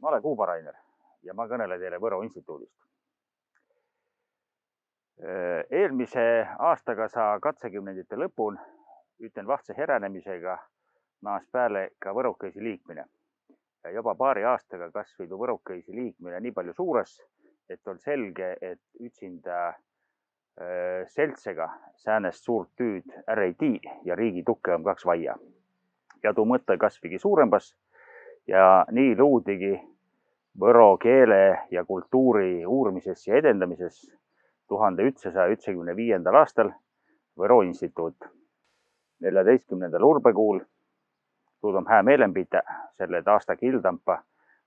Ma olen Kuuba Rainer ja ma kõnelen teile Võro instituudist. Eelmise aastaga sa katsekümnendite lõpun, ütlen vahtse heränemisega, naas pääle ka võrokõisi liikmine. Ja juba paari aastaga kasvidu võrokõisi liikmine nii palju suures, et on selge, et ütsinda seltsega säänest suurt tüüd ära ei tii ja riigi tukke on kaks vaia. Ja tuu mõte kasvigi suurembas ja nii luudigi võro keele ja kultuuri uurmises ja edendamises 1995. aastal Võro instituut. 14. urbekuul tuudom hää meelenpite selle aasta kildampa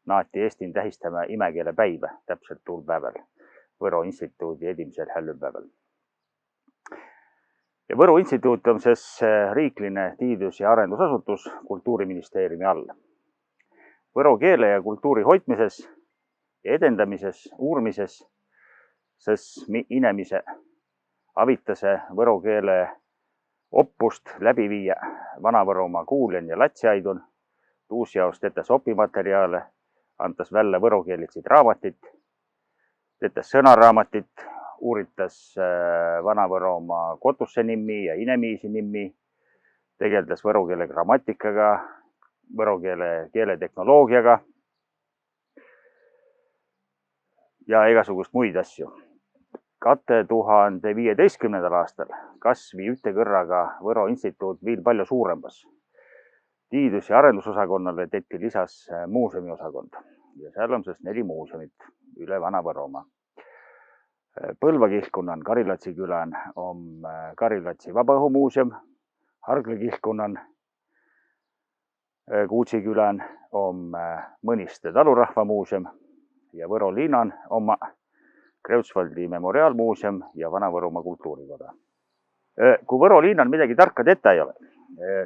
naati Eestin tähistama imekeele päive täpselt tuul päeval, Võro instituudi esimesel hällüpäeval. Ja Võro instituut on riikline tiidus- ja arendusasutus Kultuuriministeeriumi all. Võro keele ja kultuuri hoidmises ja edendamises, uurmises, inemise avitase võro keele oppust läbi viia Vana-Võromaa kuuljen ja latsiaidun, tuusjaos tetas opimateriaale, antas välja võrokeelitsid raamatit, tetas sõnaraamatit, uuritas Vana-Võromaa kotusse nimi ja inemiisi nimi, tegeldas võro keele grammatikaga, võro keeleteknoloogiaga ja igasugust muid asju. 2015. aastal kasvi ühte kõrraga Võro instituut viil palju suurembas. Tiidus- ja arendusosakonnale tehti lisas muuseumi-osakond ja seal on 4 muuseumit üle Vana-Võromaa. Põlva kihkunan Karilatsi külan on Karilatsi vabaõhumuuseum, Hargla kihkunan Kuutsi külan on Mõniste talurahvamuuseum ja Võro linnan oma Kreutzwaldi memoriaalmuuseum ja Vana-Võromaa kultuurikoda. Kui Võro linnan midagi tarka tetta ei ole,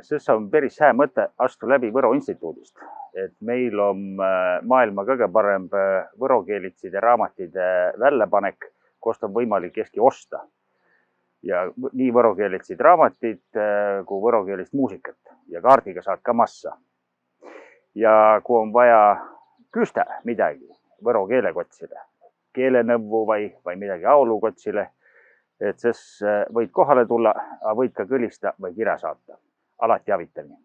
siis on päris hää mõte astu läbi Võro instituudist. Et meil on maailma kõige parem võrokeelitside raamatide väljapanek, kost on võimalik eski osta. Ja nii võrokeelitsid raamatid kui võrokeelist muusikat ja kaardiga saad ka massa. Ja kui on vaja küstä midagi võro keelekotsile, keelenõvvu või midagi aulukotsile, et siis võid kohale tulla, võid ka kõlista või kirja saata. Alati avitani.